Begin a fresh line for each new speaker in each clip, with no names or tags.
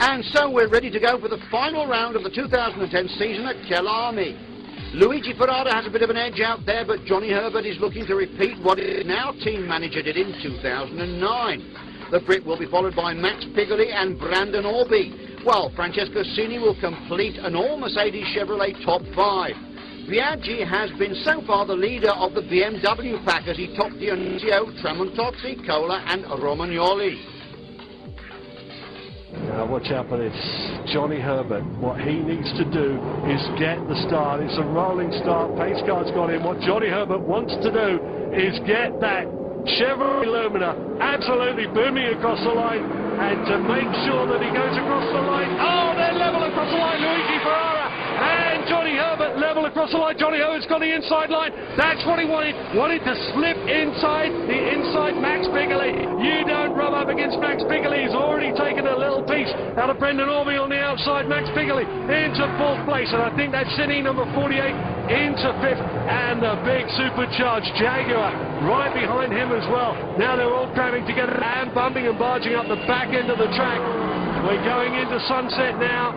And so we're ready to go for the final round of the 2010 season at Kyalami. Luigi Ferrara has a bit of an edge out there, but Johnny Herbert is looking to repeat what his now team manager did in 2009. The Brit will be followed by Max Pigoli and Brandon Orby, while Francesco Cini will complete an all-Mercedes Chevrolet top 5. Biaggi has been so far the leader of the BMW pack as he topped Dionisio, Tramontozzi, Cola and Romagnoli.
Now watch out for this. Johnny Herbert, what he needs to do is get the start. It's a rolling start. Pace car's got him. What Johnny Herbert wants to do is get that Chevrolet Lumina absolutely booming across the line, and to make sure that he goes across the line. Oh, they're level across the line. Luigi Ferrara and Johnny Herbert level across the line. Johnny Herbert's got the inside line. That's what he wanted. Wanted to slip inside the inside Max Pigoli. You don't rub up against Max Pigoli. He's already taken a little piece out of Brendan Orby on the outside. Max Pigoli into 4th place, and I think that's Cini, number 48, into 5th, and the big supercharged Jaguar right behind him as well. Now they're all cramming together and bumping and barging up the back end of the track. We're going into sunset now,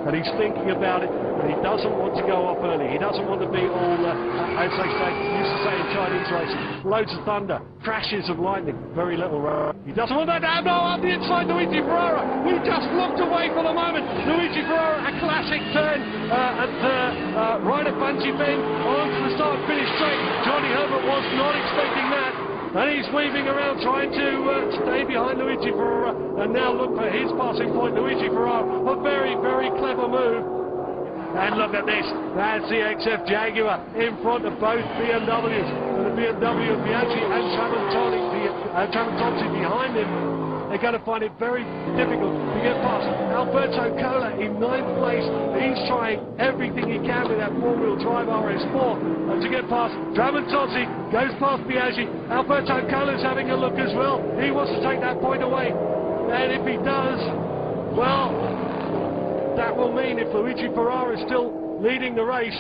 and he's thinking about it, and he doesn't want to go off early. He doesn't want to be all, as they say, used to say in Chinese racing, loads of thunder, crashes of lightning, very little road. He doesn't want that. No, up the inside, Luigi Ferrara. We just looked away for the moment. Luigi Ferrara, a classic turn right at Bungee Bend onto the start-finish straight. Johnny Herbert was not expecting that. And he's weaving around trying to stay behind Luigi Ferrara, and now look for his passing point. Luigi Ferrara, a very, very clever move. And look at this, that's the XF Jaguar in front of both BMWs. And the BMW of Biaggi and Tramontozzi behind him. They're going to find it very difficult to get past Alberto Cola in 9th place. He's trying everything he can with that 4-wheel drive RS4 to get past. Tramontozzi goes past Biaggi. Alberto Cola's having a look as well. He wants to take that point away. And if he does, well, that will mean if Luigi Ferrara is still leading the race.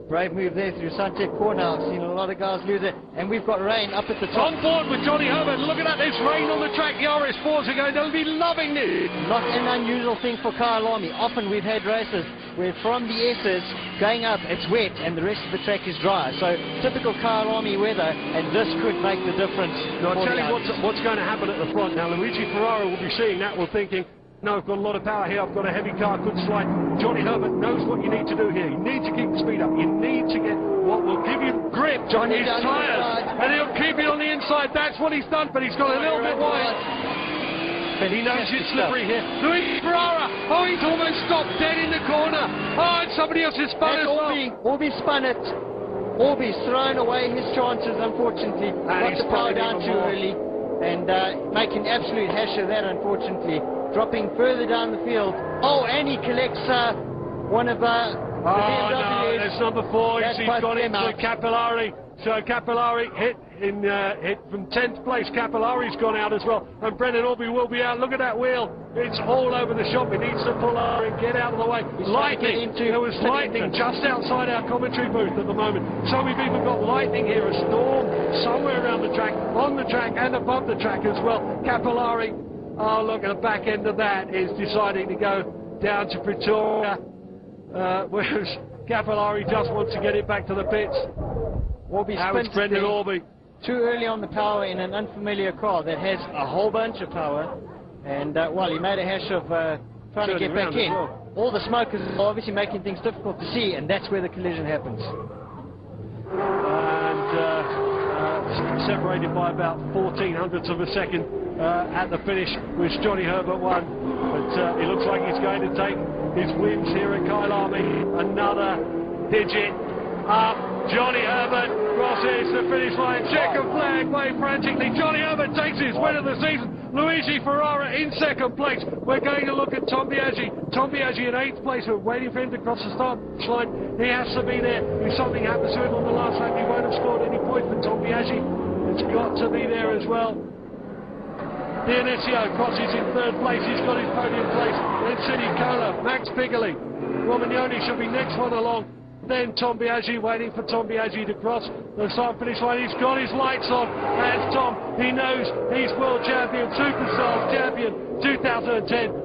Brave move there through Sunset Corner. I've seen a lot of guys lose it, and we've got rain up at the top.
On board with Johnny Herbert. Look at that, there's rain on the track. The RS4s are going to be loving this.
Not an unusual thing for Kyalami. Often we've had races where from the S's going up it's wet and the rest of the track is dry. So typical Kyalami weather, and this could make the difference.
Now, I'll tell you what's going to happen at the front. Now Luigi Ferrara will be seeing that, will thinking, no, I've got a lot of power here, I've got a heavy car, good slide. Johnny Herbert knows what you need to do here. You need to keep the speed up. You need to get what will give you grip on his tyres. And he'll keep it on the inside. That's what he's done, but he's got a little bit wide. But he knows it's slippery here. Luigi Ferrara, oh, he's almost stopped dead in the corner. Oh, and somebody else has spun as well.
Orby spun it. Orby's thrown away his chances, unfortunately. Got the power down too early, and making absolute hash of that, unfortunately. Dropping further down the field. Oh, and he collects one of the BMWs.
No, that's number 4. He's got into Capillari. So Capillari hit from 10th place. Capillari's gone out as well, and Brendan Orby will be out. Look at that wheel. It's all over the shop. It needs to pull over and get out of the way. Lightning. There was lightning just outside our commentary booth at the moment. So we've even got lightning here, a storm somewhere around the track, on the track and above the track as well. Capillari, oh, look at the back end of that, is deciding to go down to Pretoria, whereas Capillari just wants to get it back to the pits. Now it's Brendan Orby.
Too early on the power in an unfamiliar car that has a whole bunch of power, and well, he made a hash of trying to get back in. Well. All the smokers are obviously making things difficult to see, and that's where the collision happens.
And separated by about 0.14 of a second at the finish, which Johnny Herbert won. But it looks like he's going to take his wins here at Kyalami. Another digit up. Johnny Herbert crosses the finish line. Checkered flag waved frantically. Johnny Herbert takes his win of the season. Luigi Ferrara in 2nd place. We're going to look at Tom Biaggi. Tom Biaggi in 8th place. We're waiting for him to cross the start line. He has to be there. If something happens to him on the last lap, he won't have scored any points. But Tom Biaggi has got to be there as well. Dionisio crosses in 3rd place. He's got his podium place. Then Cini, Cola, Max Pigoli. Romagnoli should be next one along. Then Tom Biaggi waiting for Tom Biaggi to cross the start finish line. He's got his lights on, and Tom, he knows he's world champion, superstar champion 2010.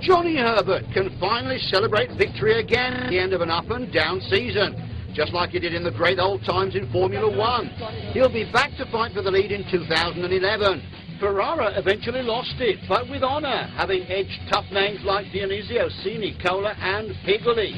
Johnny Herbert can finally celebrate victory again at the end of an up and down season, just like he did in the great old times in Formula One. He'll be back to fight for the lead in 2011. Ferrara eventually lost it, but with honour, having edged tough names like Dionisio, Sini, Cola and Piggoli.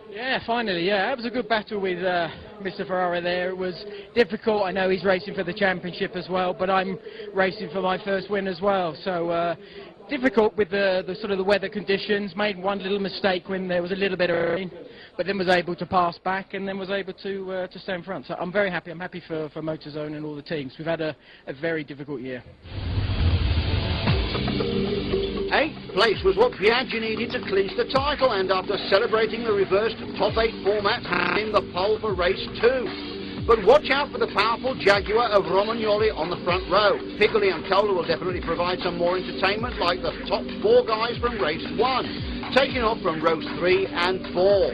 Yeah, finally, yeah. It was a good battle with Mr. Ferrara there. It was difficult. I know he's racing for the championship as well, but I'm racing for my first win as well. So difficult with the sort of the weather conditions. Made one little mistake when there was a little bit of rain, but then was able to pass back and then was able to stay in front. So I'm very happy. I'm happy for Motorzone and all the teams. We've had a very difficult year.
8th place was what Biaggi needed to clinch the title, and after celebrating the reversed top 8 format, in the pole for race 2. But watch out for the powerful Jaguar of Romagnoli on the front row. Piggoli and Cola will definitely provide some more entertainment, like the top 4 guys from race 1, taking off from rows 3 and 4.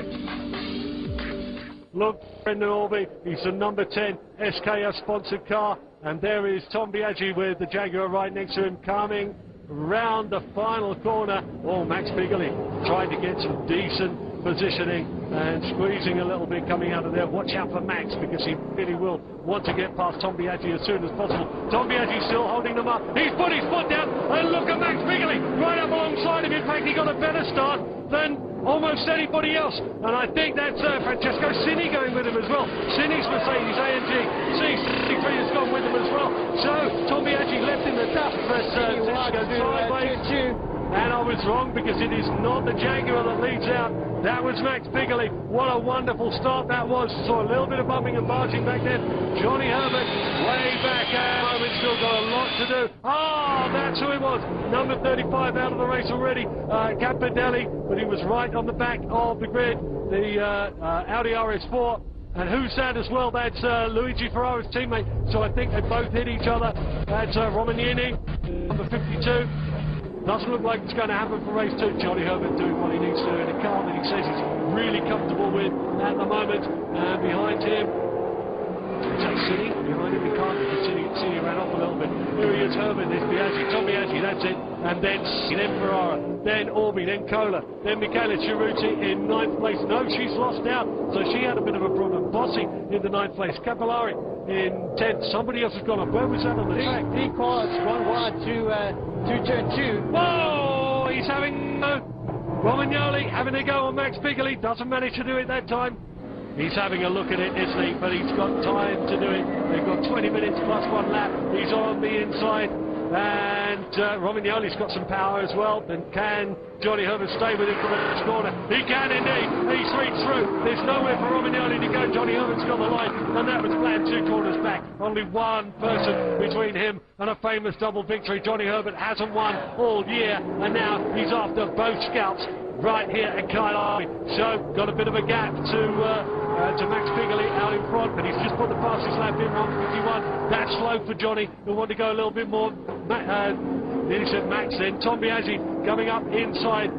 Look, Brendan Orby, he's the number 10 SKF sponsored car, and there is Tom Biaggi with the Jaguar right next to him coming round the final corner. Oh, Max Piggoli trying to get some decent positioning and squeezing a little bit coming out of there. Watch out for Max, because he really will want to get past Tom Biaggi as soon as possible. Tom Biaggi still holding them up. He's put his foot down, and look at Max Piggoli right up alongside him. In fact, he got a better start than almost anybody else, and I think that's Francesco Sini going with him as well. Sini's Mercedes AMG C63 has gone with him as well. So Tom Biaggi left in the dust, but sideways. And I was wrong, because it is not the Jaguar that leads out. That was Max Piggoli. What a wonderful start that was. Saw a little bit of bumping and barging back then. Johnny Herbert way back at the moment, still got a lot to do. Oh, that's who it was. Number 35 out of the race already, Campanelli, but he was right on the back of the grid, the Audi RS4. And who's that as well? That's Luigi Ferrara's teammate. So I think they both hit each other. That's Romagnini, number 52. Doesn't look like it's going to happen for race 2. Johnny Herbert doing what he needs to do in a car that he says he's really comfortable with at the moment. And behind him, Cini, behind him, he can't. Cini ran off a little bit. Here he is, Herbert, there's Biaggi, Tom Biaggi, that's it. And then Ferrara, then Orby, then Cola, then Michele Cerruti in 9th place. No, she's lost out, so she had a bit of a problem. Bossi in the 9th place, Capillari in 10th. Somebody else has gone up. Where was that on the track?
3 cars, 1 wide to turn 2.
Whoa! He's having Romagnoli having a go on Max Piggoli. Doesn't manage to do it that time. He's having a look at it, isn't he? But he's got time to do it. They've got 20 minutes plus 1 lap. He's on the inside. And Romagnoli's got some power as well. Then can Johnny Herbert stay with him for the next corner? He can indeed. He's reached through. There's nowhere for Romagnoli to go. Johnny Herbert's got the line. And that was planned 2 corners back. Only one person between him and a famous double victory. Johnny Herbert hasn't won all year. And now he's after both scouts right here at Kyalami. So got a bit of a gap to Max Piggoli out in front, but he's just put the fastest lap in, 1:51. That's slow for Johnny, who want to go a little bit more. Nearly said Max then. Tom Biaggi coming up inside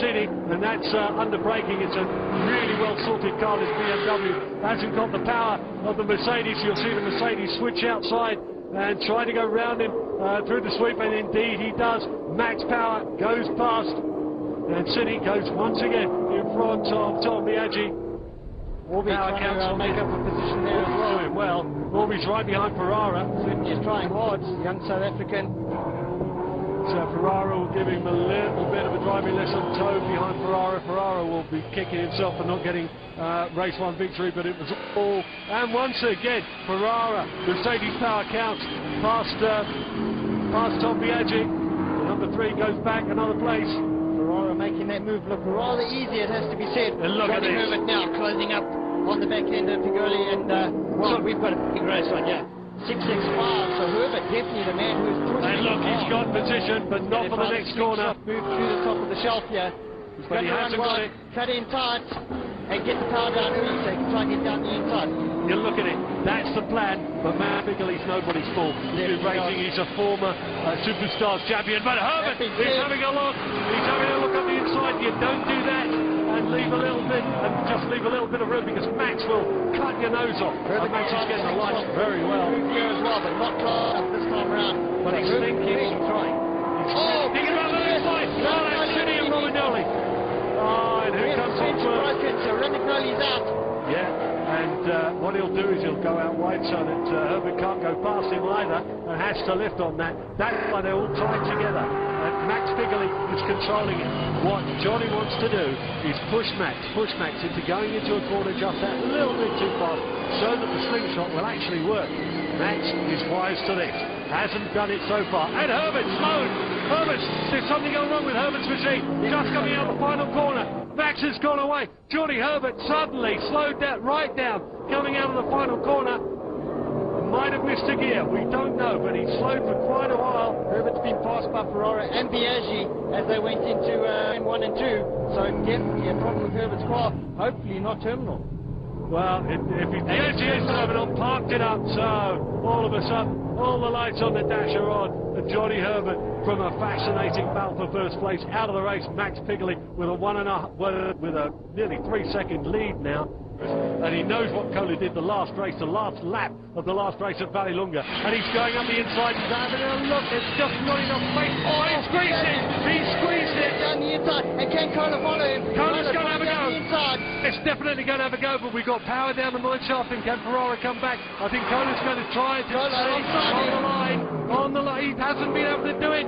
Cini, and that's under braking. It's a really well sorted car, this BMW. Hasn't got the power of the Mercedes. You'll see the Mercedes switch outside and try to go round him through the sweep, and indeed he does. Max power goes past, and Cini goes once again in front of Tom Biaggi.
Orby trying to make up a position there as well.
Doing well. Orby's right behind Ferrara.
He's trying hard, young South African.
So Ferrara will give him a little bit of a driving lesson. Toe behind Ferrara. Ferrara will be kicking himself for not getting race 1 victory, but it was all. And once again, Ferrara, Mercedes power counts past Tom Biaggi. Number 3 goes back another place.
Ferrara making that move look rather easy, it has to be said.
And look at this.
Herbert now closing up on the back end of Piggoli, and well, we've got a big race on here. 665, so Herbert definitely the man who's pushing.
And look, he's got position, but not for the next corner.
Move through the top of the shelf here. He's
but he hasn't got it.
Cut in tight. and get the power down early so he can try and get down the inside.
You look at it, that's the plan, but Matt Bigley's nobody's fault. He's been racing, he's a former Superstars champion, but Herbert is having a look, he's having a look on the inside. You don't do that and leave a little bit, and just leave a little bit of room because Max will cut your nose off. And Max is getting the lights very well.
Here as well, but not close up this time around.
But he's thinking,
trying.
Thinking about the next line. Oh, that's City and Romagnoli. Oh, and who comes in first?
So Romagnoli's out.
Yeah, and what he'll do is he'll go out wide so that Herbert can't go past him either and has to lift on that. That's why they're all tied together. And Max Bigley is controlling it. What Johnny wants to do is push Max into going into a corner just that little bit too fast so that the slingshot will actually work. Max is wise to this. Hasn't done it so far. And Herbert slowed. There's something going wrong with Herbert's machine. Just coming out the final corner. Max has gone away. Johnny Herbert suddenly slowed that right down. Coming out of the final corner. Might have missed a gear. We don't know, but he slowed for quite a while.
Herbert's been passed by Ferrara and Biaggi as they went into 1 and 2. So definitely a problem with Herbert's car. Hopefully not terminal.
Well, if he is terminal, parked it up, so all of a sudden, all the lights on the dash are on. And Johnny Herbert from a fascinating battle for first place out of the race. Max Bigley with a nearly 3-second lead now. And he knows what Kohler did the last lap of the last race at Vallelunga. And he's going up the inside and having a look. It's just not enough space. Oh, he squeezed it! He squeezed it!
Down the inside. And can Kohler follow him?
Kohler's going to have a go.
Inside.
It's definitely going to have a go, but we've got power down the mine shaft. And can Ferrara come back? I think Kohler's going to try it. On the line. He hasn't been able to do it.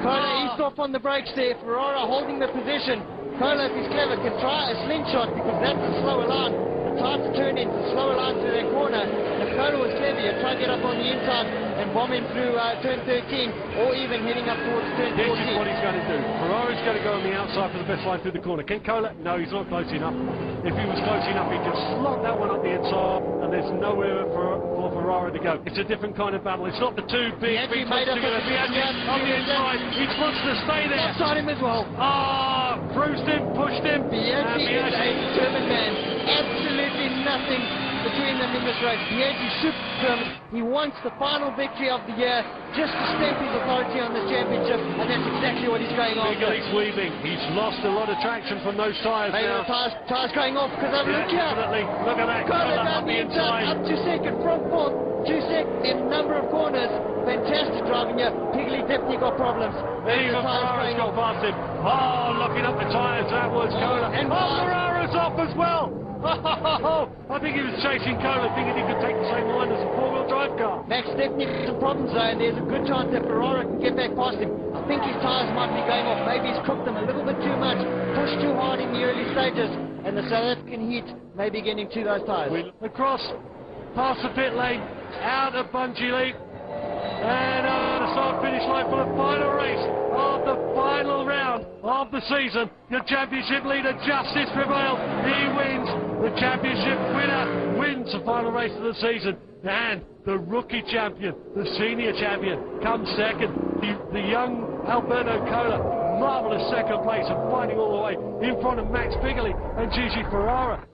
Kohler eased off on the brakes there. Ferrara holding the position. Kohler, if he's clever, can try a slingshot because that's a slower line. It's hard to turn into slower lines to their corner. If Kohler was clever, he'd try to get up on the inside and bomb him through turn 13 or even heading up towards turn 14.
This is what he's going to do. Ferrari's going to go on the outside for the best line through the corner. Can Kohler? No, he's not close enough. If he was close enough, he could slot that one up the inside and there's nowhere for Ferrari to go. It's a different kind of battle. It's not the two big clubs together. Biaggi on the inside. He wants to stay there.
Outside him as well.
Cruised him, pushed him.
Biaggi is a determined man. Absolutely nothing between them in this race. Biaggi super determined. He wants the final victory of the year just to stamp his authority on this championship, and that's exactly what he's going on.
Bigley's weaving. He's lost a lot of traction from those tyres now.
Tyres going off because of look here.
Definitely. Look at that.
Kohler down the inside. Up to second, from fourth. 2 seconds in a number of corners. Fantastic driving here. Bigley definitely got problems.
Even Ferrara's got past him. Looking up the tyres. That was Kohler. And Ferrara's off as well. I think he was chasing Kohler, thinking he could take the same line as a four-wheel drive car.
Max definitely has some problems though, and there's a good chance that Ferrara can get back past him. I think his tyres might be going off. Maybe he's cooked them a little bit too much, pushed too hard in the early stages, and the South African heat may be getting to those tyres.
Across, past the pit lane, out of bungee lead, and on the start-finish line for the final race of the final round of the season. The championship leader, Justice Prevailed. He wins. The championship winner wins the final race of the season. And the rookie champion, the senior champion, comes second. The young Alberto Kohler, marvellous second place and fighting all the way in front of Max Bigley and Gigi Ferrara.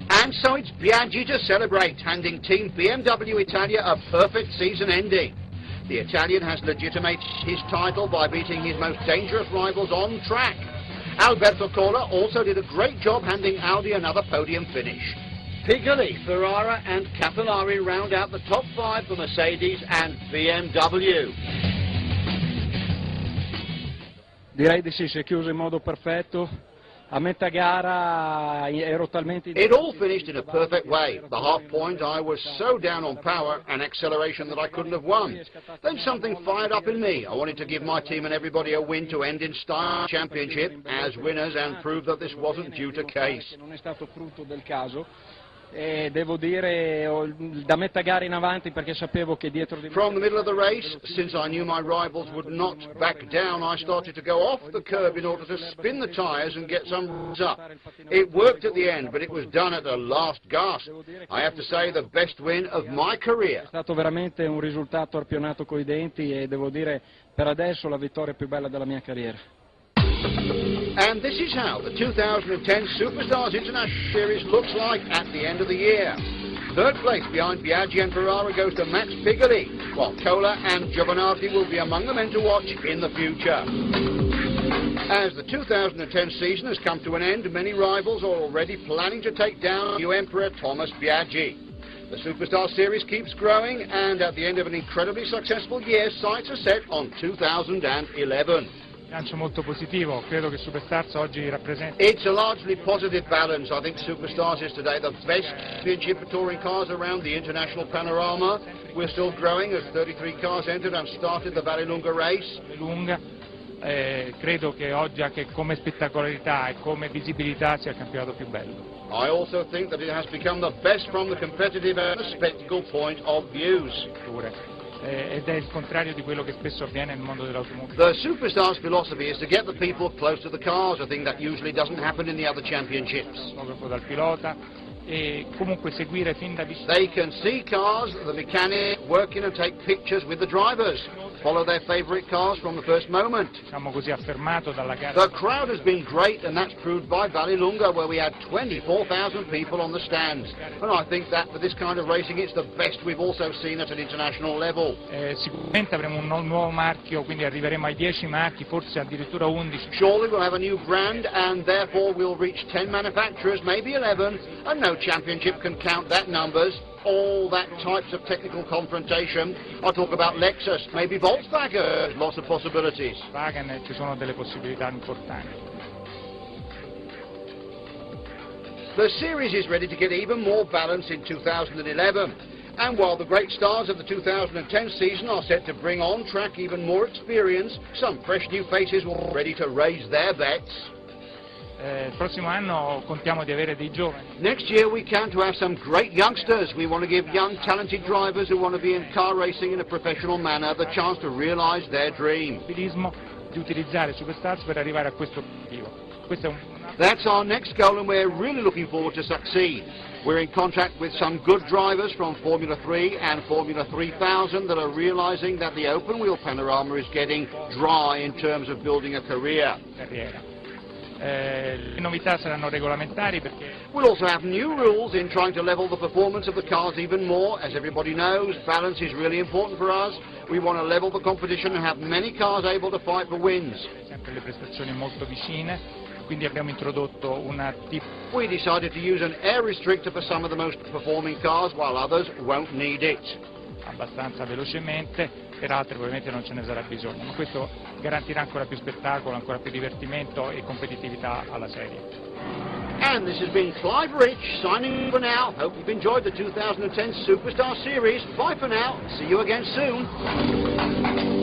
And so it's Biaggi to celebrate, handing Team BMW Italia a perfect season ending. The Italian has legitimated his title by beating his most dangerous rivals on track. Alberto Kohler also did a great job handing Audi another podium finish. Bigley, Ferrara and Kyalami round out the top 5 for Mercedes and BMW.
Direi di sì, si è chiuso in modo perfetto. A metà gara ero talmente...
It all finished in a perfect way. The half point, I was so down on power and acceleration that I couldn't have won. Then something fired up in me. I wanted to give my team and everybody a win to end in style championship as winners and prove that this wasn't due to case.
Non è stato frutto del caso. Devo dire da metà gara in avanti perché sapevo che dietro di me...
From the middle of the race, since I knew my rivals would not back down, I started to go off the curb in order to spin the tyres and get some up. It worked at the end, but it was done at the last gasp. I have to say, the best win of my career.
È stato veramente un risultato arpionato coi denti e devo dire per adesso la vittoria più bella della mia carriera.
And this is how the 2010 Superstars International Series looks like at the end of the year. Third place behind Biaggi and Ferrara goes to Max Pigoli, while Cola and Giovanardi will be among the men to watch in the future. As the 2010 season has come to an end, many rivals are already planning to take down new emperor Thomas Biaggi. The Superstar Series keeps growing, and at the end of an incredibly successful year, sights are set on 2011.
Bilancio molto positivo, credo che Superstars oggi rappresenti.
It's a largely positive balance. I think Superstars is today the best championship for touring cars around the international panorama. We're still growing as 33 cars entered and started the Vallelunga race.
Lunga, credo che oggi anche come spettacolarità e come visibilità sia il campionato più bello.
I also think that it has become the best from the competitive and the spectacle point of views.
Ed è il contrario di quello che spesso avviene nel mondo dell'automobile.
The Superstars philosophy is to get the people close to the cars, a thing that usually doesn't happen in the other championships.
Proprio dal pilota e comunque seguire fin da vicino.
They can see cars, the mechanic working and take pictures with the drivers. Follow their favourite cars from the first moment.
Diciamo così affermato dalla gara.
The crowd has been great, and that's proved by Vallelunga, where we had 24,000 people on the stands. And I think that for this kind of racing it's the best we've also seen at an international level.
Sicuramente avremo un nuovo marchio, quindi arriveremo ai 10 marchi, forse addirittura 11.
Surely we'll have a new brand, and therefore we'll reach 10 manufacturers, maybe 11, and no championship can count that numbers. All that types of technical confrontation. I talk about Lexus, maybe Volkswagen, lots of possibilities.
Volkswagen, ci sono delle possibilità importanti.
The series is ready to get even more balance in 2011. And while the great stars of the 2010 season are set to bring on track even more experience, some fresh new faces were ready to raise their bets.
Il prossimo anno contiamo di avere dei giovani.
Next year we count to have some great youngsters. We want to give young talented drivers who want to be in car racing in a professional manner the chance to realize their dream.
Di utilizzare Superstars per arrivare a questo obiettivo. Questo è
That's our next goal, and we're really looking forward to succeed. We're in contact with some good drivers from Formula 3 and Formula 3000 that are realizing that the open wheel panorama is getting dry in terms of building a career.
carriera. Le novità saranno regolamentari perché
We'll also have new rules in trying to level the performance of the cars even more. As everybody knows, balance is really important for us. We want to level the competition and have many cars able to fight for wins.
sempre le prestazioni molto vicine, quindi abbiamo introdotto una
We decided to use an air restrictor for some of the most performing cars, while others won't need it.
abbastanza velocemente, per altre probabilmente non ce ne sarà bisogno, ma questo garantirà ancora più spettacolo, ancora più divertimento e competitività alla serie.
And this has been Clive Rich signing for now. Hope you've enjoyed the 2010 Superstar Series. Bye for now. See you again soon.